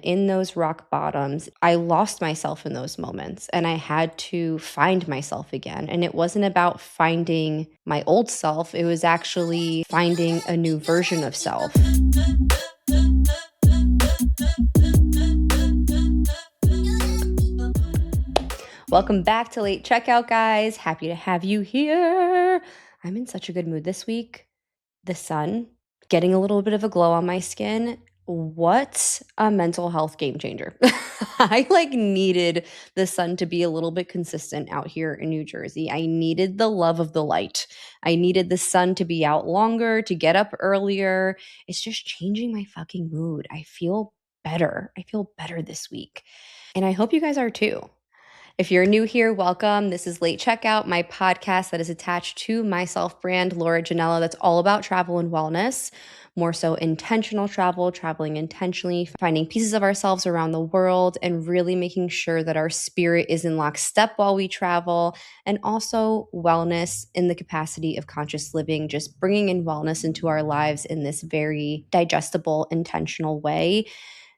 in those rock bottoms, I lost myself in those moments and I had to find myself again. And it wasn't about finding my old self, it was actually finding a new version of self. Welcome back to Late Checkout, guys. Happy to have you here. I'm in such a good mood this week. The sun, getting a little bit of a glow on my skin. What a mental health game changer. I needed the sun to be a little bit consistent out here in New Jersey. I needed the love of the light. I needed the sun to be out longer, to get up earlier. It's just changing my fucking mood. I feel better. I feel better this week. And I hope you guys are too. If you're new here, welcome. This is Late Checkout, my podcast that is attached to my self-brand, Laura Janela, that's all about travel and wellness, more so intentional travel, traveling intentionally, finding pieces of ourselves around the world, and really making sure that our spirit is in lockstep while we travel, and also wellness in the capacity of conscious living, just bringing in wellness into our lives in this very digestible, intentional way.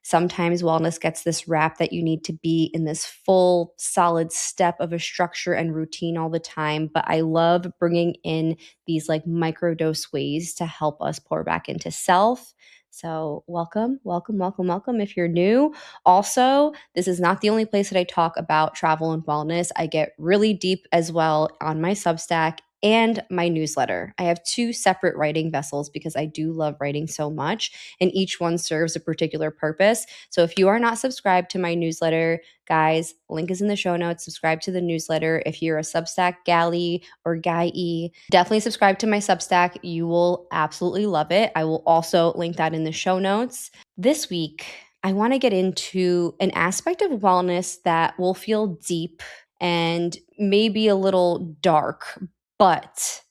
Sometimes wellness gets this rap that you need to be in this full, solid step of a structure and routine all the time. But I love bringing in these microdose ways to help us pour back into self. So welcome if you're new. Also, this is not the only place that I talk about travel and wellness. I get really deep as well on my Substack and my newsletter. I have two separate writing vessels because I do love writing so much, and each one serves a particular purpose. So if you are not subscribed to my newsletter, guys, link is in the show notes. Subscribe to the newsletter. If you're a Substack galley or guy-y, definitely subscribe to my Substack. You will absolutely love it. I will also link that in the show notes. This week, I want to get into an aspect of wellness that will feel deep and maybe a little dark, but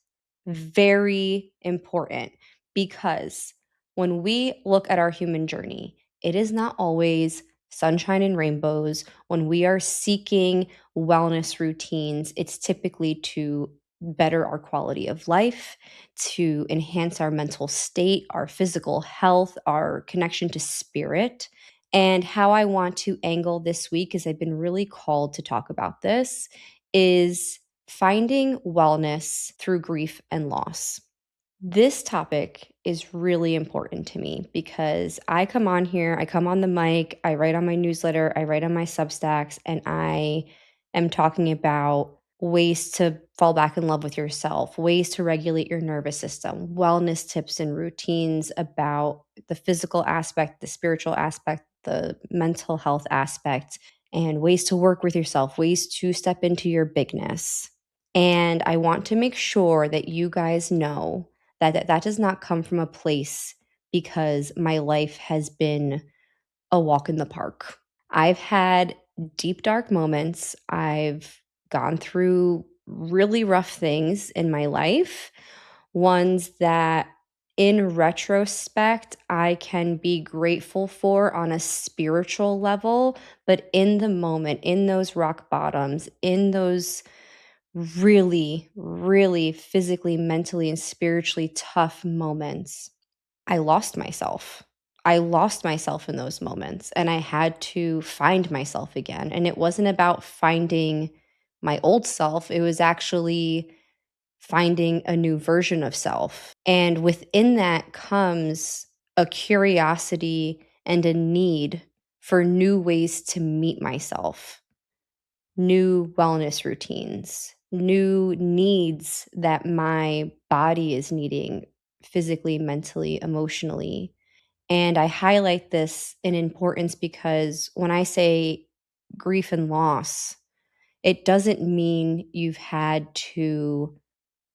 very important, because when we look at our human journey, it is not always sunshine and rainbows. When we are seeking wellness routines, it's typically to better our quality of life, to enhance our mental state, our physical health, our connection to spirit. And how I want to angle this week, because I've been really called to talk about this, is finding wellness through grief and loss. This topic is really important to me because I come on here, I come on the mic, I write on my newsletter, I write on my Substacks, and I am talking about ways to fall back in love with yourself, ways to regulate your nervous system, wellness tips and routines about the physical aspect, the spiritual aspect, the mental health aspect, and ways to work with yourself, ways to step into your bigness. And I want to make sure that you guys know that does not come from a place because my life has been a walk in the park. I've had deep, dark moments. I've gone through really rough things in my life, ones that in retrospect, I can be grateful for on a spiritual level, but in the moment, in those rock bottoms, in those really, really physically, mentally, and spiritually tough moments, I lost myself. I lost myself in those moments and I had to find myself again. And it wasn't about finding my old self, it was actually finding a new version of self. And within that comes a curiosity and a need for new ways to meet myself, new wellness routines, new needs that my body is needing physically, mentally, emotionally. And I highlight this in importance because when I say grief and loss, it doesn't mean you've had to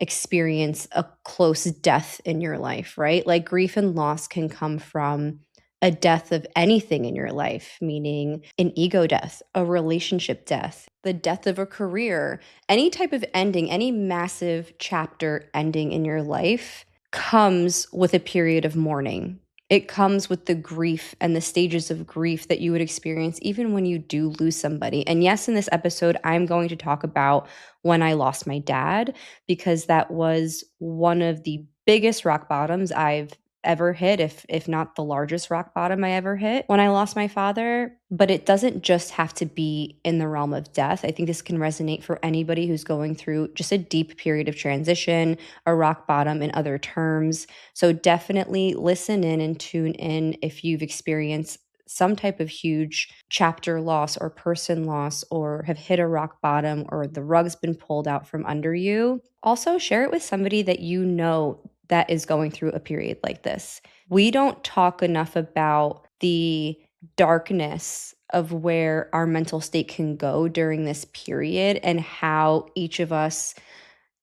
experience a close death in your life, right? Like grief and loss can come from a death of anything in your life, meaning an ego death, a relationship death, the death of a career, any type of ending, any massive chapter ending in your life comes with a period of mourning. It comes with the grief and the stages of grief that you would experience even when you do lose somebody. And yes, in this episode, I'm going to talk about when I lost my dad, because that was one of the biggest rock bottoms I've ever hit, if not the largest rock bottom I ever hit when I lost my father. But it doesn't just have to be in the realm of death. I think this can resonate for anybody who's going through just a deep period of transition, a rock bottom in other terms. So definitely listen in and tune in if you've experienced some type of huge chapter loss or person loss, or have hit a rock bottom, or the rug's been pulled out from under you. Also, share it with somebody that you know that is going through a period like this. We don't talk enough about the darkness of where our mental state can go during this period, and how each of us,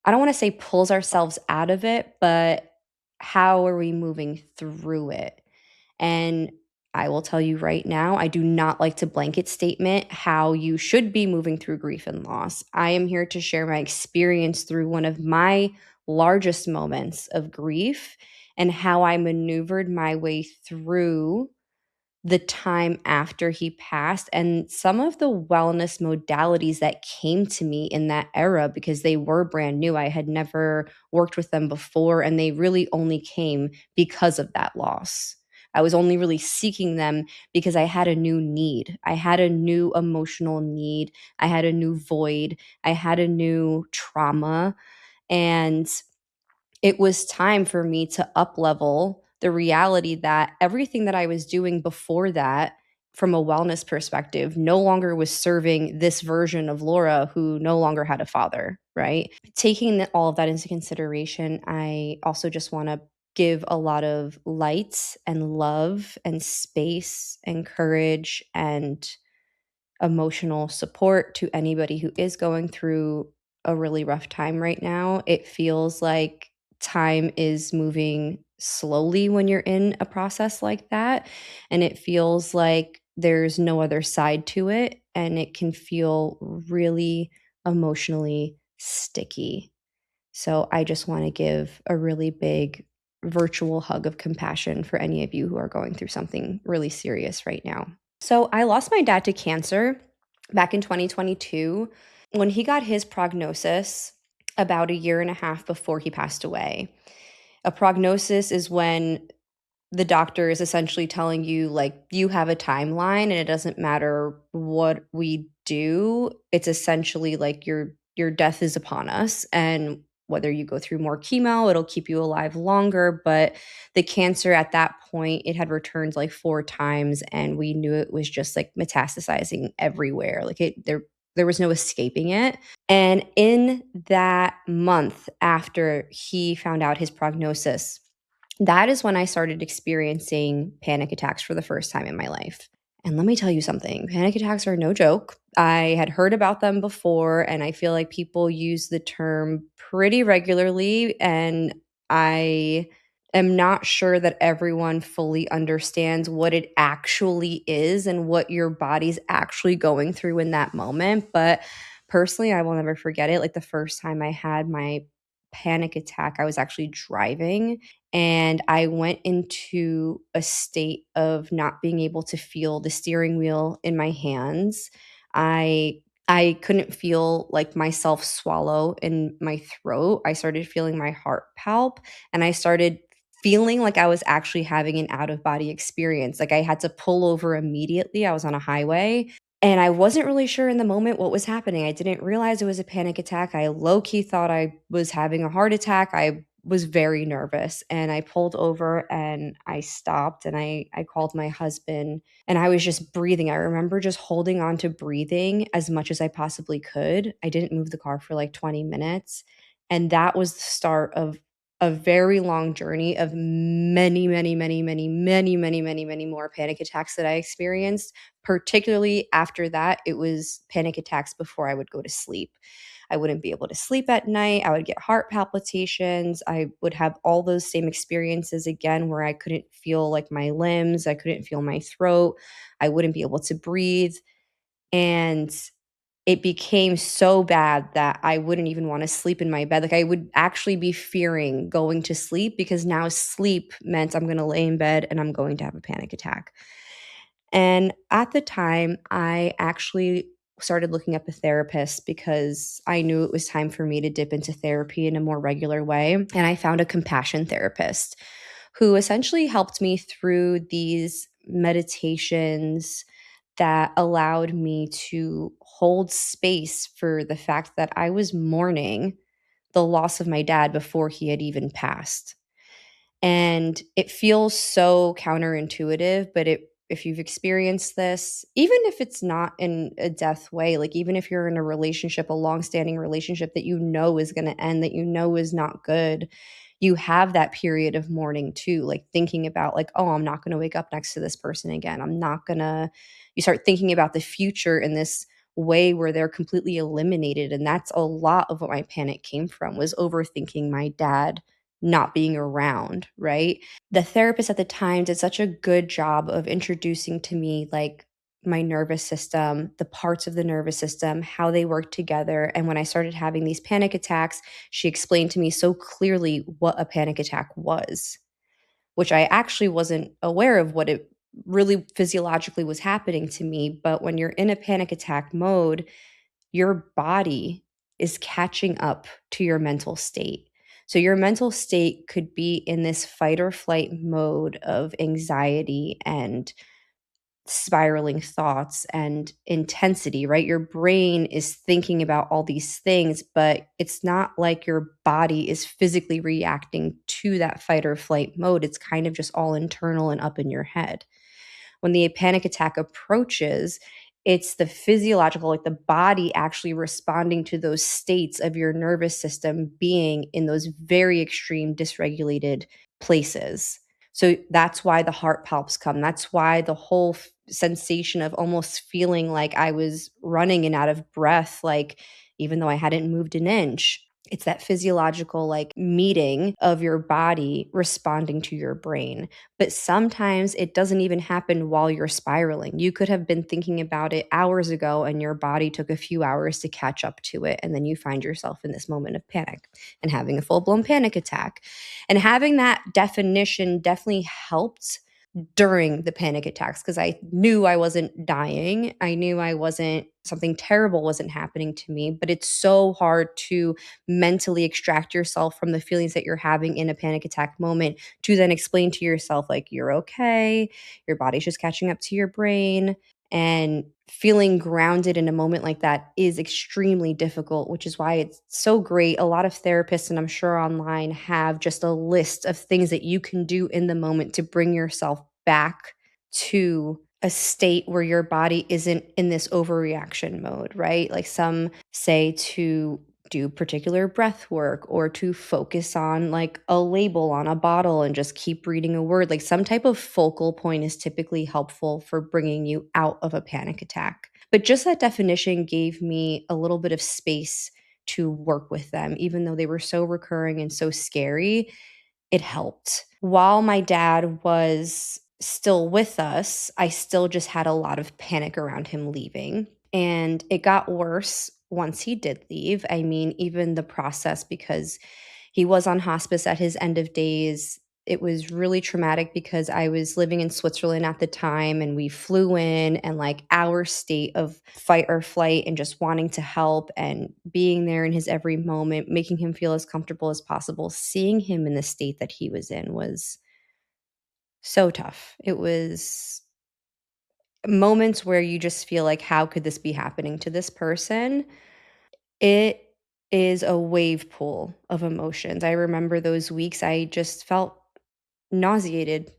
I don't want to say pulls ourselves out of it, but how are we moving through it? And I will tell you right now, I do not like to blanket statement how you should be moving through grief and loss. I am here to share my experience through one of my largest moments of grief, and how I maneuvered my way through the time after he passed, and some of the wellness modalities that came to me in that era, because they were brand new. I had never worked with them before, and they really only came because of that loss. I was only really seeking them because I had a new need. I had a new emotional need. I had a new void. I had a new trauma. And it was time for me to up level the reality that everything that I was doing before that, from a wellness perspective, no longer was serving this version of Laura who no longer had a father, right? Taking all of that into consideration, I also just want to give a lot of light and love and space and courage and emotional support to anybody who is going through a really rough time right now. It feels like time is moving slowly when you're in a process like that. And it feels like there's no other side to it. And it can feel really emotionally sticky. So I just want to give a really big virtual hug of compassion for any of you who are going through something really serious right now. So I lost my dad to cancer back in 2022. When he got his prognosis, about a year and a half before he passed away. A prognosis is when the doctor is essentially telling you, like, you have a timeline and it doesn't matter what we do. It's essentially like your death is upon us, and whether you go through more chemo, it'll keep you alive longer. But the cancer at that point, it had returned like 4 times, and we knew it was just like metastasizing everywhere. Like there was no escaping it. And in that month after he found out his prognosis, that is when I started experiencing panic attacks for the first time in my life. And let me tell you something, panic attacks are no joke. I had heard about them before, and I feel like people use the term pretty regularly. And I am not sure that everyone fully understands what it actually is and what your body's actually going through in that moment. But personally, I will never forget it. Like, the first time I had my panic attack, I was actually driving, and I went into a state of not being able to feel the steering wheel in my hands. I couldn't feel like myself swallow in my throat. I started feeling my heart palp, and I started feeling like I was actually having an out of body experience. Like, I had to pull over immediately. I was on a highway, and I wasn't really sure in the moment what was happening. I didn't realize it was a panic attack. I low key thought I was having a heart attack. I was very nervous, and I pulled over and I stopped, and I called my husband, and I was just breathing. I remember just holding on to breathing as much as I possibly could. I didn't move the car for like 20 minutes. And that was the start of a very long journey of many, many, many, many, many, many, many, many more panic attacks that I experienced. Particularly after that, it was panic attacks before I would go to sleep. I wouldn't be able to sleep at night. I would get heart palpitations. I would have all those same experiences again, where I couldn't feel like my limbs. I couldn't feel my throat. I wouldn't be able to breathe. And it became so bad that I wouldn't even want to sleep in my bed. Like, I would actually be fearing going to sleep, because now sleep meant I'm going to lay in bed and I'm going to have a panic attack. And at the time, I actually started looking up a therapist, because I knew it was time for me to dip into therapy in a more regular way. And I found a compassion therapist who essentially helped me through these meditations that allowed me to hold space for the fact that I was mourning the loss of my dad before he had even passed. And it feels so counterintuitive, but if you've experienced this, even if it's not in a death way, like even if you're in a relationship, a long-standing relationship that you know is going to end, that you know is not good, you have that period of mourning too, like thinking about like, oh, I'm not going to wake up next to this person again. I'm not going to You start thinking about the future in this way where they're completely eliminated, and that's a lot of what my panic came from, was overthinking my dad not being around, right? The therapist at the time did such a good job of introducing to me like my nervous system, the parts of the nervous system, how they work together. And when I started having these panic attacks, she explained to me so clearly what a panic attack was, which I actually wasn't aware of what it really physiologically was happening to me. But when you're in a panic attack mode, your body is catching up to your mental state. So your mental state could be in this fight or flight mode of anxiety and spiraling thoughts and intensity, right? Your brain is thinking about all these things, but it's not like your body is physically reacting to that fight or flight mode. It's kind of just all internal and up in your head. When the panic attack approaches, it's the physiological, like the body actually responding to those states of your nervous system being in those very extreme dysregulated places. So that's why the heart palps come. That's why the whole sensation of almost feeling like I was running and out of breath, like even though I hadn't moved an inch. It's that physiological like meeting of your body responding to your brain. But sometimes it doesn't even happen while you're spiraling. You could have been thinking about it hours ago and your body took a few hours to catch up to it. And then you find yourself in this moment of panic and having a full blown panic attack. And having that definition definitely helped during the panic attacks because I knew I wasn't dying. I knew I wasn't, something terrible wasn't happening to me. But it's so hard to mentally extract yourself from the feelings that you're having in a panic attack moment to then explain to yourself, like, you're okay. Your body's just catching up to your brain. And feeling grounded in a moment like that is extremely difficult, which is why it's so great. A lot of therapists, and I'm sure online, have just a list of things that you can do in the moment to bring yourself back to a state where your body isn't in this overreaction mode, right? Like some say to do particular breath work or to focus on like a label on a bottle and just keep reading a word. Like some type of focal point is typically helpful for bringing you out of a panic attack. But just that definition gave me a little bit of space to work with them, even though they were so recurring and so scary. It helped. While my dad was still with us, I still just had a lot of panic around him leaving. And it got worse once he did leave. I mean, even the process, because he was on hospice at his end of days. It was really traumatic because I was living in Switzerland at the time and we flew in, and like our state of fight or flight and just wanting to help and being there in his every moment, making him feel as comfortable as possible. Seeing him in the state that he was in was so tough. It was moments where you just feel like, how could this be happening to this person? It is a wave pool of emotions. I remember those weeks I just felt nauseated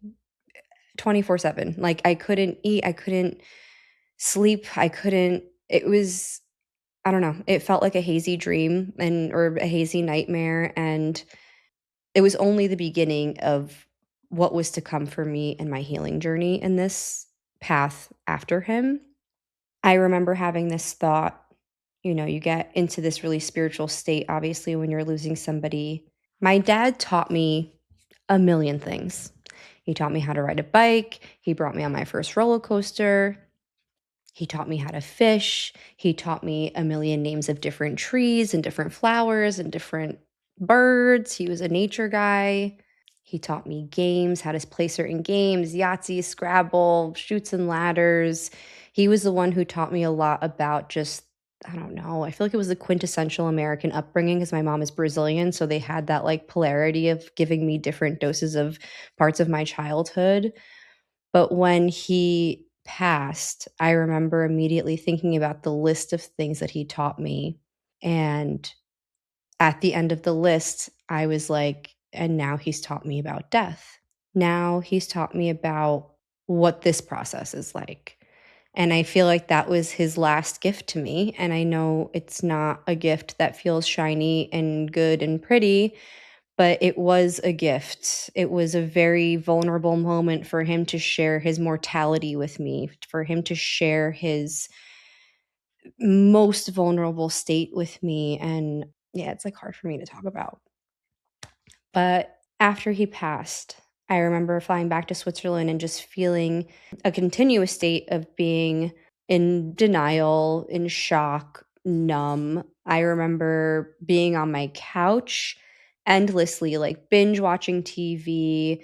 24/7. Like I couldn't eat, I couldn't sleep, I couldn't, it was, I don't know, it felt like a hazy dream and or a hazy nightmare, and it was only the beginning of what was to come for me in my healing journey in this path after him. I remember having this thought, you get into this really spiritual state, obviously, when you're losing somebody. My dad taught me a million things. He taught me how to ride a bike. He brought me on my first roller coaster. He taught me how to fish. He taught me a million names of different trees and different flowers and different birds. He was a nature guy. He taught me games, how to play certain games, Yahtzee, Scrabble, Shoots and Ladders. He was the one who taught me a lot about just I don't know, I feel like it was the quintessential American upbringing because my mom is Brazilian, so they had that, like, polarity of giving me different doses of parts of my childhood. But when he passed, I remember immediately thinking about the list of things that he taught me, and at the end of the list, I was like, "And now he's taught me about death. Now he's taught me about what this process is like." And I feel like that was his last gift to me, and I know it's not a gift that feels shiny and good and pretty, but it was a gift. It was a very vulnerable moment for him to share his mortality with me, for him to share his most vulnerable state with me, and yeah, it's, like, hard for me to talk about. But after he passed, I remember flying back to Switzerland and just feeling a continuous state of being in denial, in shock, numb. I remember being on my couch endlessly, like binge watching TV.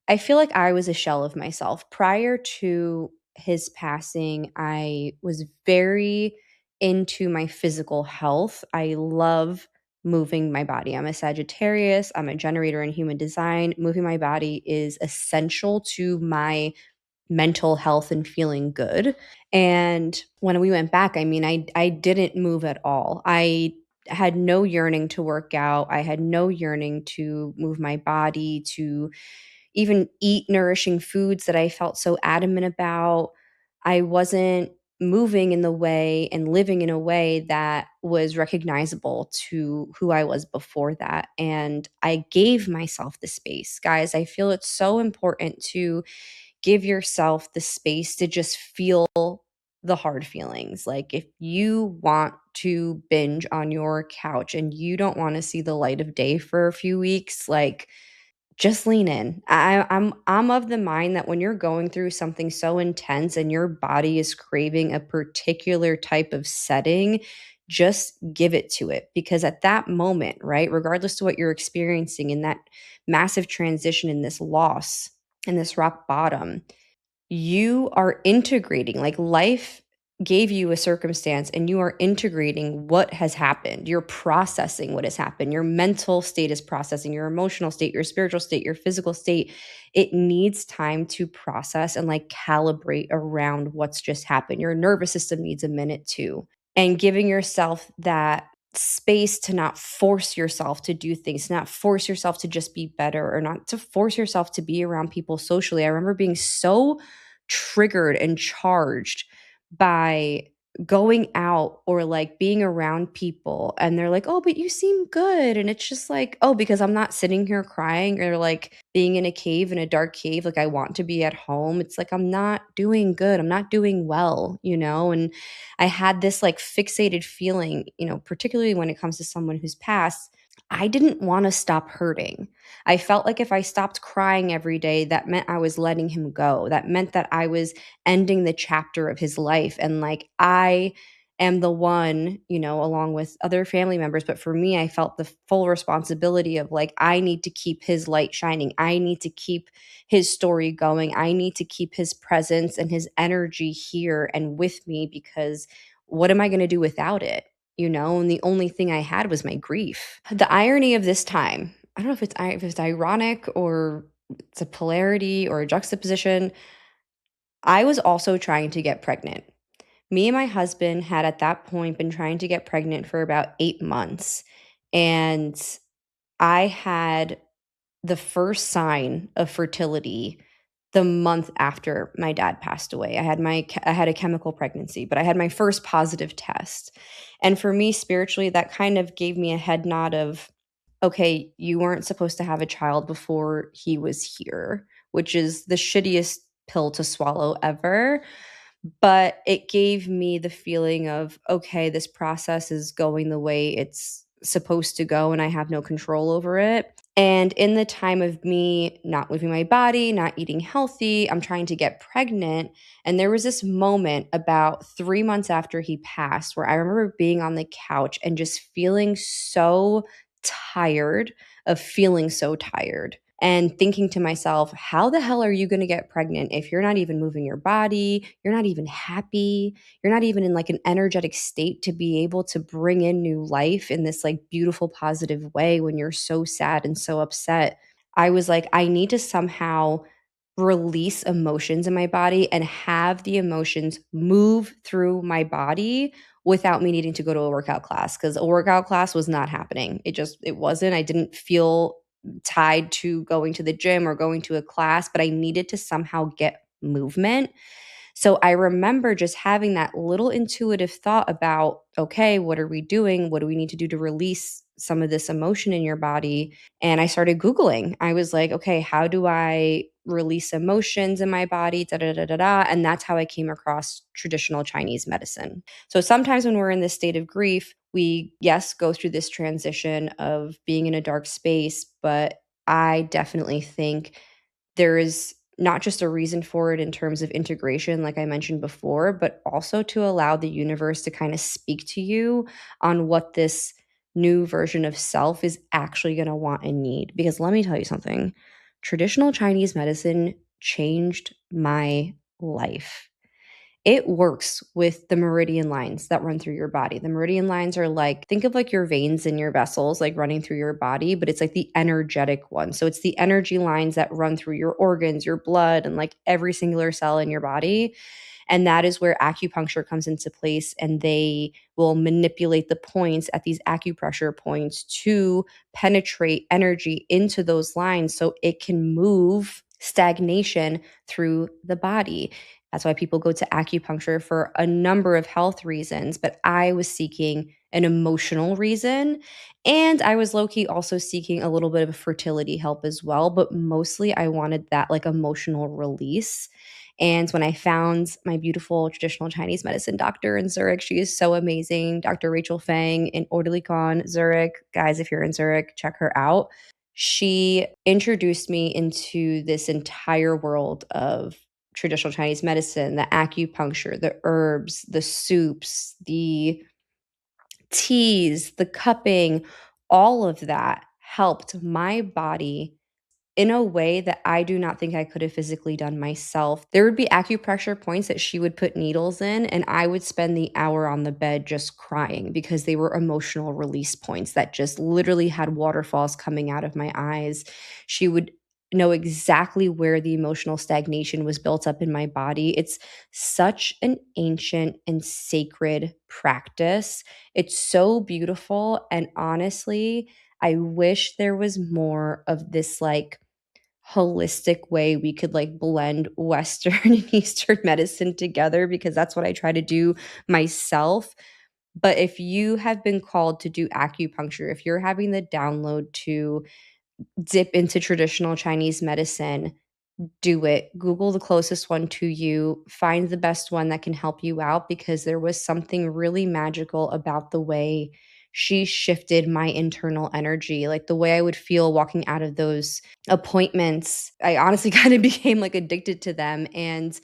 I feel like I was a shell of myself. Prior to his passing, I was very into my physical health. I love moving my body. I'm a Sagittarius, I'm a generator in human design. Moving my body is essential to my mental health and feeling good. And when we went back, I mean, I didn't move at all. I had no yearning to work out. I had no yearning to move my body, to even eat nourishing foods that I felt so adamant about. I wasn't moving in the way and living in a way that was recognizable to who I was before that. And I gave myself the space. Guys, I feel it's so important to give yourself the space to just feel the hard feelings. Like if you want to binge on your couch and you don't want to see the light of day for a few weeks, like just lean in. I'm of the mind that when you're going through something so intense and your body is craving a particular type of setting, just give it to it because at that moment, right, regardless to what you're experiencing in that massive transition in this loss, in this rock bottom, you are integrating, like, life gave you a circumstance and you are integrating what has happened. You're processing what has happened. Your mental state is processing, your emotional state, your spiritual state, your physical state. It needs time to process and, like, calibrate around what's just happened. Your nervous system needs a minute too. And giving yourself that space to not force yourself to do things, to not force yourself to just be better or not to force yourself to be around people socially. I remember being so triggered and charged by going out or like being around people and they're like, "Oh, but you seem good." And it's just like, "Oh, because I'm not sitting here crying or like being in a cave in a dark cave like I want to be at home." It's like I'm not doing good. I'm not doing well, you know? And I had this like fixated feeling, you know, particularly when it comes to someone who's passed, I didn't wanna stop hurting. I felt like if I stopped crying every day, that meant I was letting him go. That meant that I was ending the chapter of his life, and, like, I am the one, you know, along with other family members, but for me, I felt the full responsibility of, like, I need to keep his light shining. I need to keep his story going. I need to keep his presence and his energy here and with me because what am I gonna do without it? You know, and the only thing I had was my grief. The irony of this time, I don't know if it's ironic or it's a polarity or a juxtaposition. I was also trying to get pregnant. Me and my husband had at that point been trying to get pregnant for about 8 months, and I had the first sign of fertility the month after my dad passed away. I had a chemical pregnancy, but I had my first positive test. And for me spiritually, that kind of gave me a head nod of, okay, you weren't supposed to have a child before he was here, which is the shittiest pill to swallow ever. But it gave me the feeling of, okay, this process is going the way it's supposed to go, and I have no control over it. And in the time of me not moving my body, not eating healthy, I'm trying to get pregnant. And there was this moment about 3 months after he passed where I remember being on the couch and just feeling so tired of feeling so tired. and thinking to myself, how the hell are you going to get pregnant if you're not even moving your body? You're not even happy. You're not even in like an energetic state to be able to bring in new life in this like beautiful, positive way when you're so sad and so upset. I was like, I need to somehow release emotions in my body and have the emotions move through my body without me needing to go to a workout class, because a workout class was not happening. It wasn't. I didn't feel tied to going to the gym or going to a class, but I needed to somehow get movement. So I remember just having that little intuitive thought about, okay, what are we doing? What do we need to do to release some of this emotion in your body? And I started Googling. I was like, okay, how do I release emotions in my body? Da da da da da. And that's how I came across traditional Chinese medicine. So sometimes when we're in this state of grief, we, yes, go through this transition of being in a dark space, but I definitely think there is not just a reason for it in terms of integration, like I mentioned before, but also to allow the universe to kind of speak to you on what this new version of self is actually going to want and need. Because let me tell you something, traditional Chinese medicine changed my life. It works with the meridian lines that run through your body. The meridian lines are like, think of like your veins in your vessels, like running through your body, but it's like the energetic one. So it's the energy lines that run through your organs, your blood, and like every singular cell in your body. And that is where acupuncture comes into place. And they will manipulate the points at these acupressure points to penetrate energy into those lines so it can move stagnation through the body. That's why people go to acupuncture for a number of health reasons. But I was seeking an emotional reason. And I was low key also seeking a little bit of fertility help as well. But mostly I wanted that like emotional release. And when I found my beautiful traditional Chinese medicine doctor in Zurich, she is so amazing. Dr. Rachel Fang in Oderlikon, Zurich. Guys, if you're in Zurich, check her out. She introduced me into this entire world of traditional Chinese medicine, the acupuncture, the herbs, the soups, the teas, the cupping, all of that helped my body in a way that I do not think I could have physically done myself. There would be acupressure points that she would put needles in, and I would spend the hour on the bed just crying because they were emotional release points that just literally had waterfalls coming out of my eyes. She would know exactly where the emotional stagnation was built up in my body. It's such an ancient and sacred practice. It's so beautiful. And honestly, I wish there was more of this like holistic way we could like blend Western and Eastern medicine together, because that's what I try to do myself. But if you have been called to do acupuncture, if you're having the download to dip into traditional Chinese medicine, do it. Google the closest one to you, find the best one that can help you out, because there was something really magical about the way she shifted my internal energy. Like the way I would feel walking out of those appointments, I honestly kind of became like addicted to them. And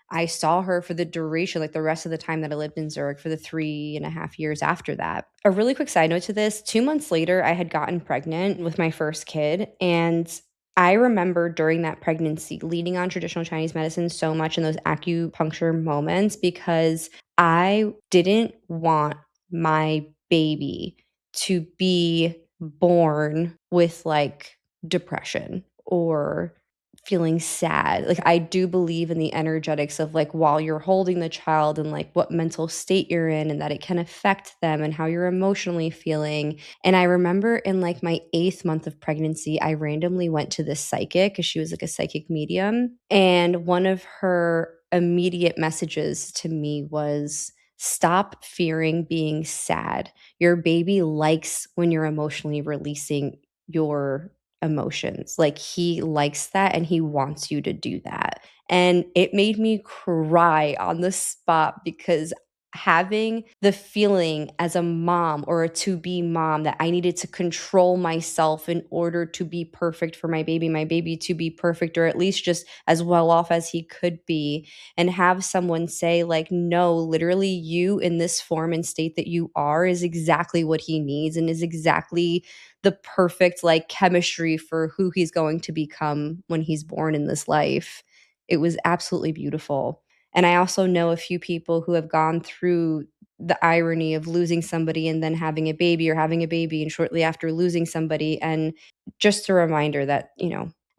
I saw her for the duration, like the rest of the time that I lived in Zurich, for the 3.5 years after that. A really quick side note to this, 2 months later, I had gotten pregnant with my first kid. And I remember during that pregnancy leaning on traditional Chinese medicine so much in those acupuncture moments, because I didn't want my baby to be born with like depression or feeling sad. Like I do believe in the energetics of like while you're holding the child and like what mental state you're in, and that it can affect them and how you're emotionally feeling. And I remember in like my 8th month of pregnancy, I randomly went to this psychic because she was like a psychic medium. And one of her immediate messages to me was, stop fearing being sad. Your baby likes when you're emotionally releasing your emotions. Like he likes that and he wants you to do that. And it made me cry on the spot because having the feeling as a mom or a to be mom that I needed to control myself in order to be perfect for my baby to be perfect or at least just as well off as he could be, and have someone say, like, no, literally, you in this form and state that you are is exactly what he needs and is exactly the perfect like chemistry for who he's going to become when he's born in this life. It was absolutely beautiful. And I also know a few people who have gone through the irony of losing somebody and then having a baby or having a baby and shortly after losing somebody. And just a reminder that,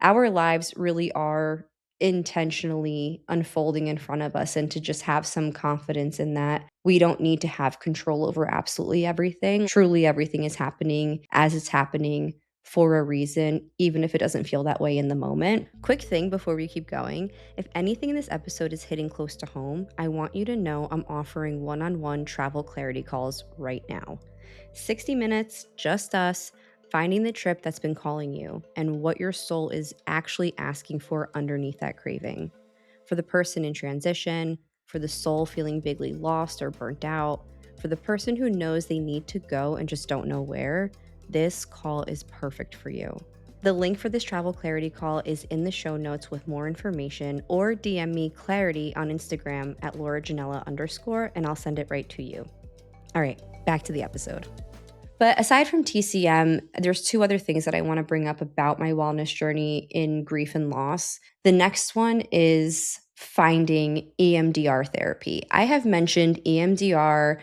our lives really are intentionally unfolding in front of us, and to just have some confidence in that we don't need to have control over absolutely everything. Truly, everything is happening as it's happening for a reason, even if it doesn't feel that way in the moment. Quick thing before we keep going, if anything in this episode is hitting close to home, I want you to know I'm offering one-on-one travel clarity calls right now. 60 minutes, just us, finding the trip that's been calling you and what your soul is actually asking for underneath that craving. For the person in transition, for the soul feeling bigly lost or burnt out, for the person who knows they need to go and just don't know where, this call is perfect for you. The link for this travel clarity call is in the show notes with more information, or DM me clarity on Instagram at LauraJanela_, and I'll send it right to you. All right, back to the episode. But aside from TCM, there's two other things that I want to bring up about my wellness journey in grief and loss. The next one is finding EMDR therapy. I have mentioned EMDR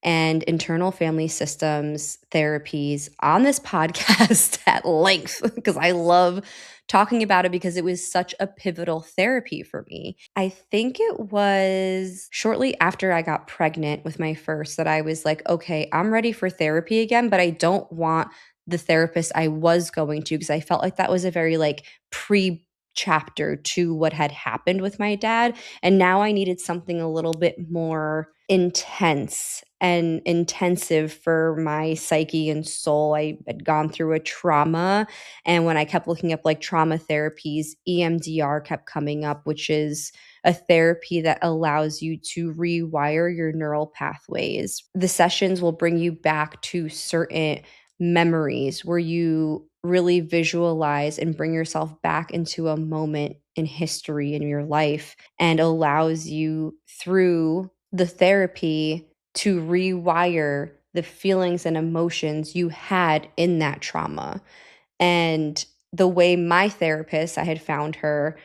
and internal family systems therapies on this podcast at length because I love talking about it because it was such a pivotal therapy for me. I think it was shortly after I got pregnant with my first that I was like, okay, I'm ready for therapy again, but I don't want the therapist I was going to, because I felt like that was a very like pre chapter to what had happened with my dad. And now I needed something a little bit more intense and intensive for my psyche and soul. I had gone through a trauma. And when I kept looking up like trauma therapies, EMDR kept coming up, which is a therapy that allows you to rewire your neural pathways. The sessions will bring you back to certain memories where you really visualize and bring yourself back into a moment in history in your life, and allows you through the therapy to rewire the feelings and emotions you had in that trauma. And the way my therapist, I had found her,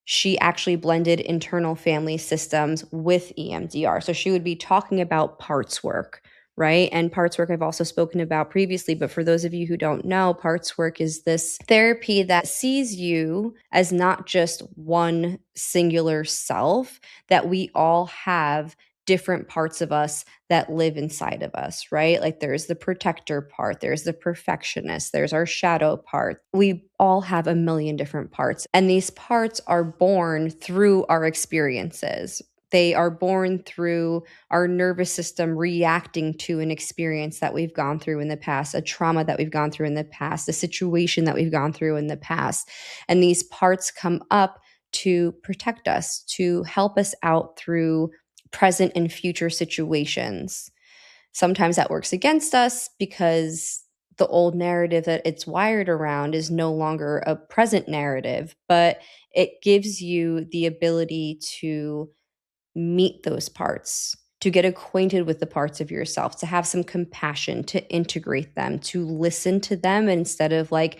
she actually blended internal family systems with EMDR. So she would be talking about parts work, right? And parts work I've also spoken about previously, but for those of you who don't know, parts work is this therapy that sees you as not just one singular self, that we all have different parts of us that live inside of us, right? Like there's the protector part, there's the perfectionist, there's our shadow part. We all have a million different parts, and these parts are born through our experiences. They are born through our nervous system reacting to an experience that we've gone through in the past, a trauma that we've gone through in the past, a situation that we've gone through in the past. And these parts come up to protect us, to help us out through present and future situations. Sometimes that works against us because the old narrative that it's wired around is no longer a present narrative, but it gives you the ability to meet those parts, to get acquainted with the parts of yourself, to have some compassion, to integrate them, to listen to them instead of like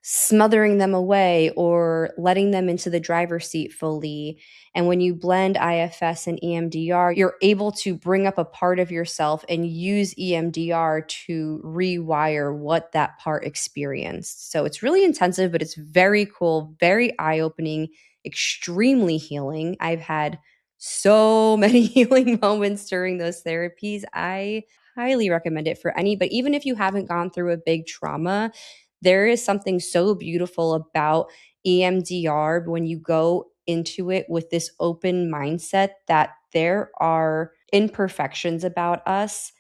smothering them away or letting them into the driver's seat fully. And when you blend IFS and EMDR, you're able to bring up a part of yourself and use EMDR to rewire what that part experienced. So it's really intensive, but it's very cool, very eye-opening, extremely healing. I've had so many healing moments during those therapies. I highly recommend it for anybody. Even if you haven't gone through a big trauma, there is something so beautiful about EMDR when you go into it with this open mindset that there are imperfections about us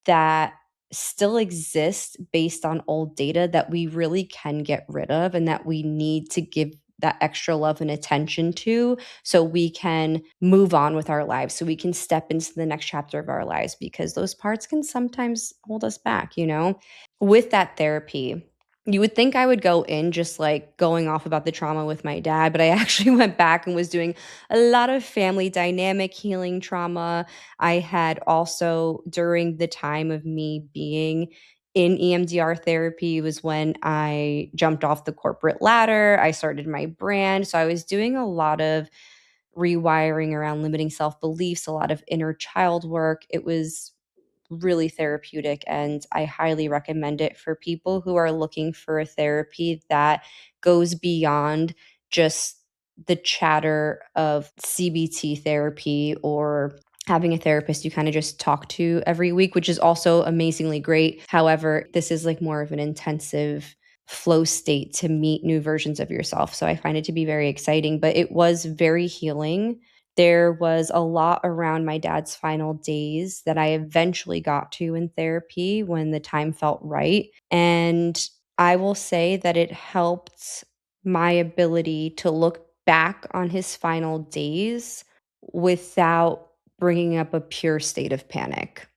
that still exist based on old data that we really can get rid of, and that we need to give that extra love and attention to, so we can move on with our lives, so we can step into the next chapter of our lives, because those parts can sometimes hold us back, you know? With that therapy, you would think I would go in just like going off about the trauma with my dad, but I actually went back and was doing a lot of family dynamic healing trauma. I had also, during the time of me being in EMDR therapy, was when I jumped off the corporate ladder. I started my brand. So I was doing a lot of rewiring around limiting self beliefs, a lot of inner child work. It was really therapeutic, and I highly recommend it for people who are looking for a therapy that goes beyond just the chatter of CBT therapy or having a therapist you kind of just talk to every week, which is also amazingly great. However, this is like more of an intensive flow state to meet new versions of yourself. So I find it to be very exciting, but it was very healing. There was a lot around my dad's final days that I eventually got to in therapy when the time felt right. And I will say that it helped my ability to look back on his final days without bringing up a pure state of panic.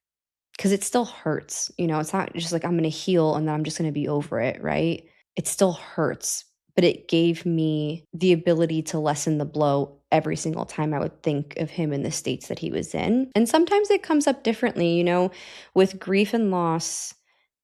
Because it still hurts, you know, it's not just like I'm gonna heal and then I'm just gonna be over it, right? It still hurts, but it gave me the ability to lessen the blow every single time I would think of him in the states that he was in. And sometimes it comes up differently, you know, with grief and loss,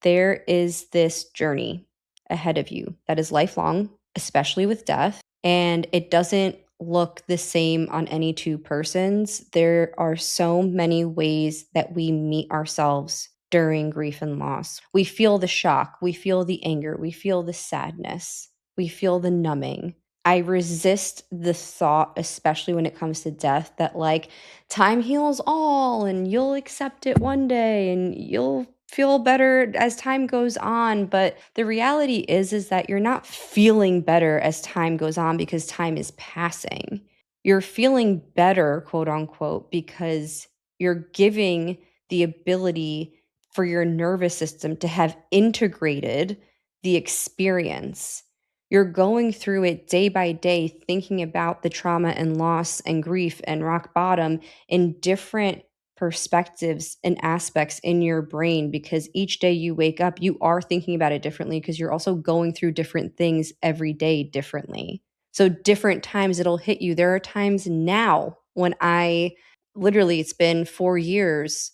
there is this journey ahead of you that is lifelong, especially with death, and it doesn't look the same on any two persons. There are so many ways that we meet ourselves during grief and loss. We feel the shock, we feel the anger, we feel the sadness, we feel the numbing. I resist the thought, especially when it comes to death, that like time heals all and you'll accept it one day and you'll feel better as time goes on. But the reality is that you're not feeling better as time goes on because time is passing. You're feeling better, quote unquote, because you're giving the ability for your nervous system to have integrated the experience. You're going through it day by day, thinking about the trauma and loss and grief and rock bottom in different perspectives and aspects in your brain, because each day you wake up, you are thinking about it differently because you're also going through different things every day differently. So, different times it'll hit you. There are times now when I literally, it's been 4 years.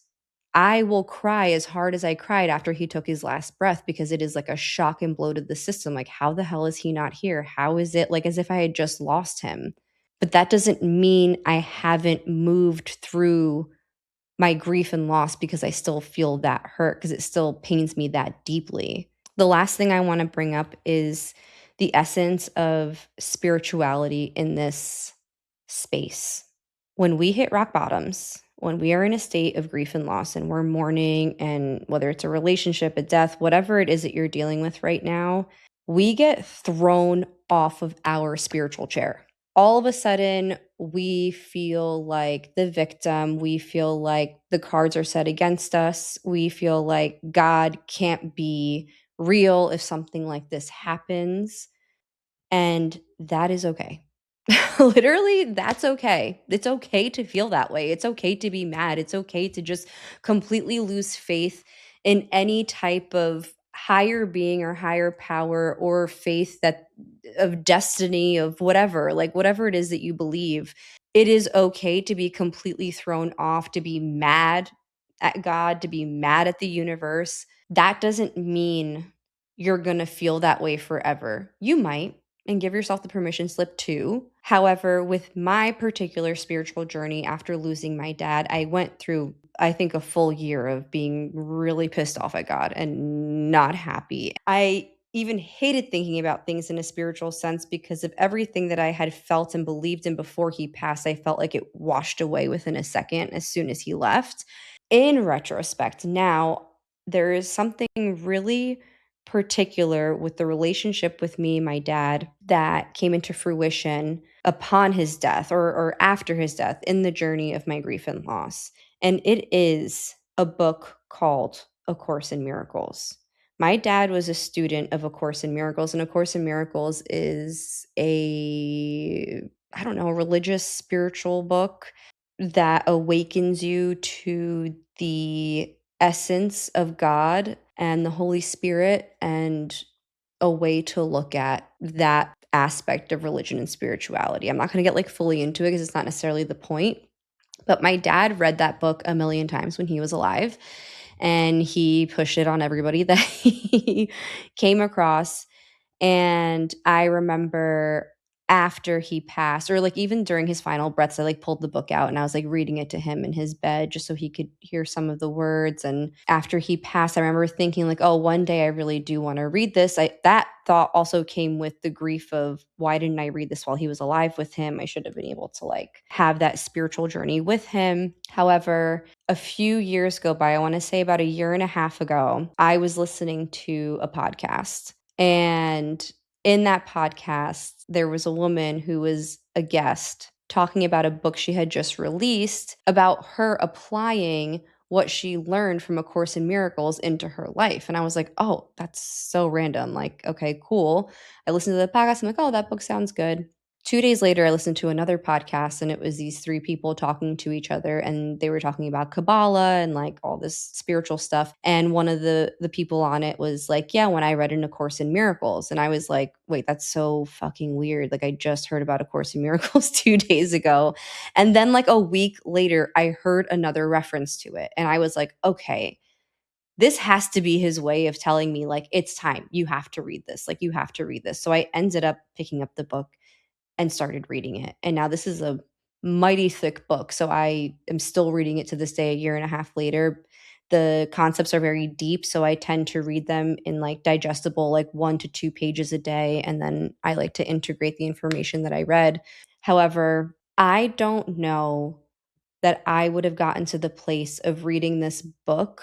I will cry as hard as I cried after he took his last breath because it is like a shock and blow to the system. Like, how the hell is he not here? How is it like as if I had just lost him? But that doesn't mean I haven't moved through my grief and loss because I still feel that hurt, because it still pains me that deeply. The last thing I want to bring up is the essence of spirituality in this space. When we hit rock bottoms, when we are in a state of grief and loss and we're mourning, and whether it's a relationship, a death, whatever it is that you're dealing with right now, we get thrown off of our spiritual chair. All of a sudden, we feel like the victim. We feel like the cards are set against us. We feel like God can't be real if something like this happens. And that is okay. Literally, that's okay. It's okay to feel that way. It's okay to be mad. It's okay to just completely lose faith in any type of higher being or higher power, or faith that of destiny, of whatever, like whatever it is that you believe. It is okay to be completely thrown off, to be mad at God, to be mad at the universe. That doesn't mean you're going to feel that way forever. You might, and give yourself the permission slip too. However, with my particular spiritual journey after losing my dad, I went through, I think, a full year of being really pissed off at God and not happy. I even hated thinking about things in a spiritual sense because of everything that I had felt and believed in before he passed. I felt like it washed away within a second as soon as he left. In retrospect, now there is something really particular with the relationship with me and my dad that came into fruition upon his death, or after his death, in the journey of my grief and loss. And it is a book called A Course in Miracles My dad was a student of A Course in Miracles, and A Course in Miracles is I don't know, a religious spiritual book that awakens you to the essence of God and the Holy Spirit and a way to look at that aspect of religion and spirituality. I'm not going to get like fully into it because it's not necessarily the point, but my dad read that book a million times when he was alive, and he pushed it on everybody that he came across. And I remember after he passed, or like even during his final breaths, I like pulled the book out and I was like reading it to him in his bed just so he could hear some of the words. And after he passed, I remember thinking like, oh, one day I really do want to read this. That thought also came with the grief of why didn't I read this while he was alive with him? I should have been able to like have that spiritual journey with him. However, a few years go by, I want to say about a year and a half ago, I was listening to a podcast, and in that podcast, there was a woman who was a guest talking about a book she had just released about her applying what she learned from A Course in Miracles into her life. And I was like, oh, that's so random. Like, okay, cool. I listened to the podcast. I'm like, oh, that book sounds good. 2 days later, I listened to another podcast, and it was these three people talking to each other, and they were talking about Kabbalah and like all this spiritual stuff. And one of the people on it was like, yeah, when I read in A Course in Miracles. And I was like, wait, that's so fucking weird. Like I just heard about A Course in Miracles 2 days ago. And then like a week later, I heard another reference to it. And I was like, okay, this has to be his way of telling me like it's time. You have to read this. Like you have to read this. So I ended up picking up the book and started reading it. And now this is a mighty thick book. So I am still reading it to this day, a year and a half later. The concepts are very deep. So I tend to read them in like digestible, like 1 to 2 pages a day. And then I like to integrate the information that I read. However, I don't know that I would have gotten to the place of reading this book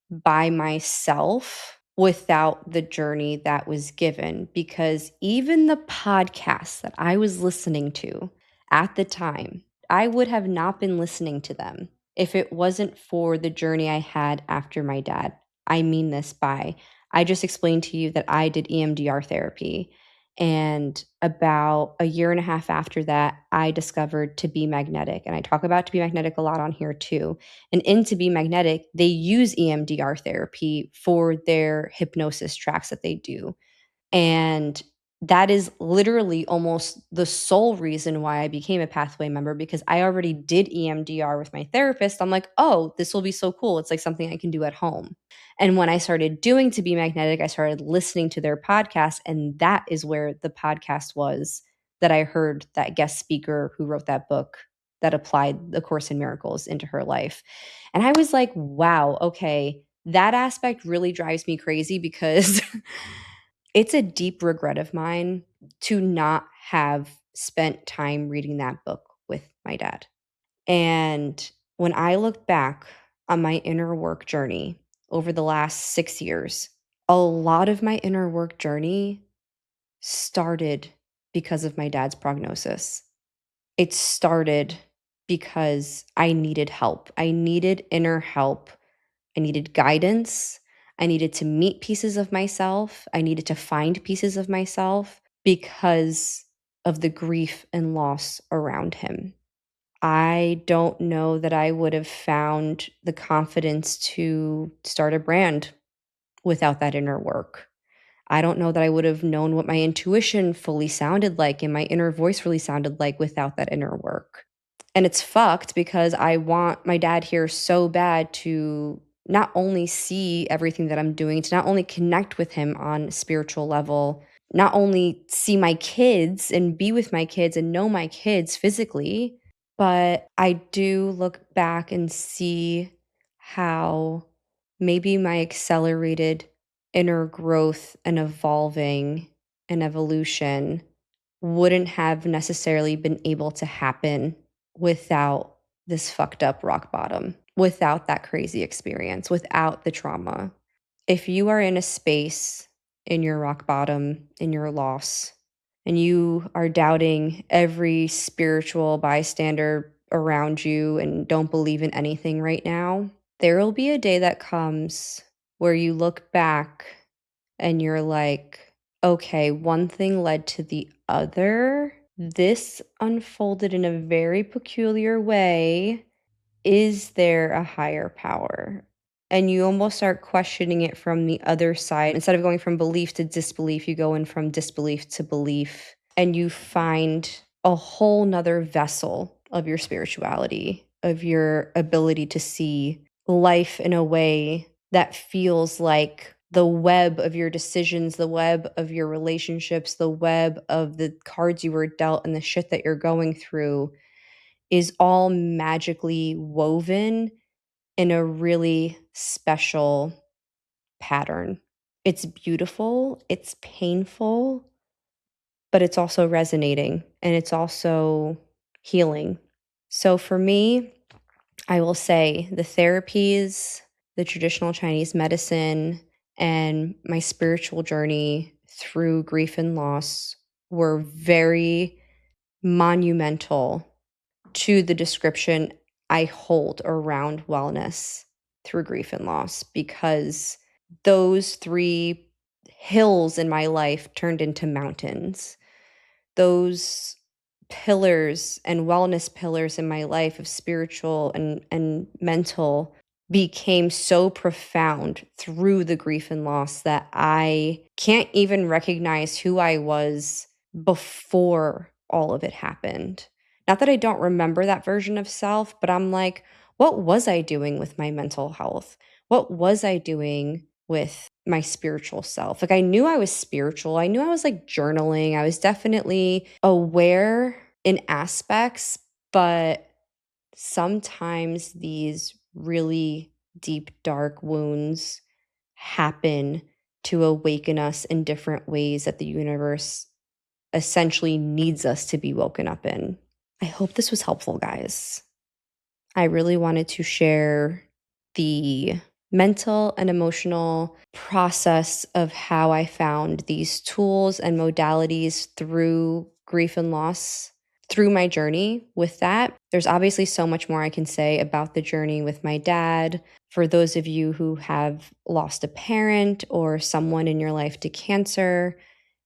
by myself without the journey that was given, because even the podcasts that I was listening to at the time, I would have not been listening to them if it wasn't for the journey I had after my dad. I mean this by, I just explained to you that I did EMDR therapy. And about a year and a half after that, I discovered To Be Magnetic. And I talk about To Be Magnetic a lot on here too. And in To Be Magnetic, they use EMDR therapy for their hypnosis tracks that they do. And that is literally almost the sole reason why I became a Pathway member, because I already did EMDR with my therapist. I'm like, oh, this will be so cool. It's like something I can do at home. And when I started doing To Be Magnetic, I started listening to their podcast. And that is where the podcast was that I heard that guest speaker who wrote that book that applied the Course in Miracles into her life. And I was like, wow, okay, that aspect really drives me crazy because it's a deep regret of mine to not have spent time reading that book with my dad. And when I look back on my inner work journey over the last 6 years, a lot of my inner work journey started because of my dad's prognosis. It started because I needed help. I needed inner help. I needed guidance. I needed to meet pieces of myself. I needed to find pieces of myself because of the grief and loss around him. I don't know that I would have found the confidence to start a brand without that inner work. I don't know that I would have known what my intuition fully sounded like and my inner voice really sounded like without that inner work. And it's fucked because I want my dad here so bad to not only see everything that I'm doing, to not only connect with him on a spiritual level, not only see my kids and be with my kids and know my kids physically, but I do look back and see how maybe my accelerated inner growth and evolving and evolution wouldn't have necessarily been able to happen without this fucked up rock bottom, without that crazy experience, without the trauma. If you are in a space in your rock bottom, in your loss, and you are doubting every spiritual bystander around you and don't believe in anything right now, there will be a day that comes where you look back and you're like, okay, one thing led to the other. This unfolded in a very peculiar way. Is there a higher power? And you almost start questioning it from the other side. Instead of going from belief to disbelief, you go in from disbelief to belief, and you find a whole nother vessel of your spirituality, of your ability to see life in a way that feels like the web of your decisions, the web of your relationships, the web of the cards you were dealt, and the shit that you're going through is all magically woven in a really special pattern. It's beautiful, it's painful, but it's also resonating and it's also healing. So for me, I will say the therapies, the traditional Chinese medicine, and my spiritual journey through grief and loss were very monumental to the description I hold around wellness through grief and loss, because those three hills in my life turned into mountains. Those pillars and wellness pillars in my life of spiritual and mental became so profound through the grief and loss that I can't even recognize who I was before all of it happened. Not that I don't remember that version of self, but I'm like, what was I doing with my mental health? What was I doing with my spiritual self? Like, I knew I was spiritual. I knew I was like journaling. I was definitely aware in aspects, but sometimes these really deep, dark wounds happen to awaken us in different ways that the universe essentially needs us to be woken up in. I hope this was helpful, guys. I really wanted to share the mental and emotional process of how I found these tools and modalities through grief and loss, through my journey with that. There's obviously so much more I can say about the journey with my dad. For those of you who have lost a parent or someone in your life to cancer,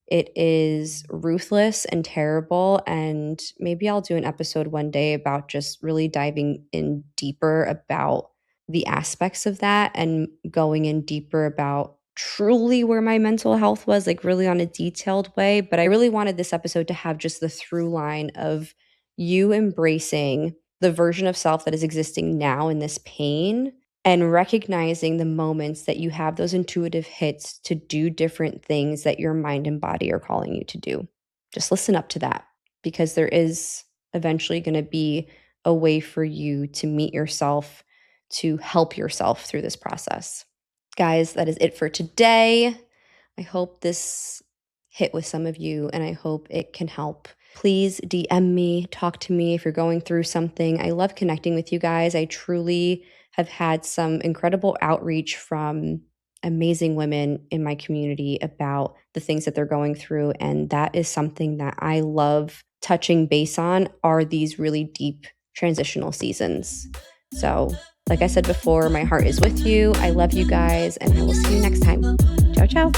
it is ruthless and terrible, and maybe I'll do an episode one day about just really diving in deeper about the aspects of that and going in deeper about truly where my mental health was, like really on a detailed way. But I really wanted this episode to have just the through line of you embracing the version of self that is existing now in this pain and recognizing the moments that you have those intuitive hits to do different things that your mind and body are calling you to do. Just listen up to that, because there is eventually going to be a way for you to meet yourself, to help yourself through this process. Guys, that is it for today. I hope this hit with some of you, and I hope it can help. Please DM me, talk to me if you're going through something. I love connecting with you guys. I truly have had some incredible outreach from amazing women in my community about the things that they're going through. And that is something that I love touching base on, are these really deep transitional seasons. So, like I said before, my heart is with you. I love you guys, and I will see you next time. Ciao, ciao.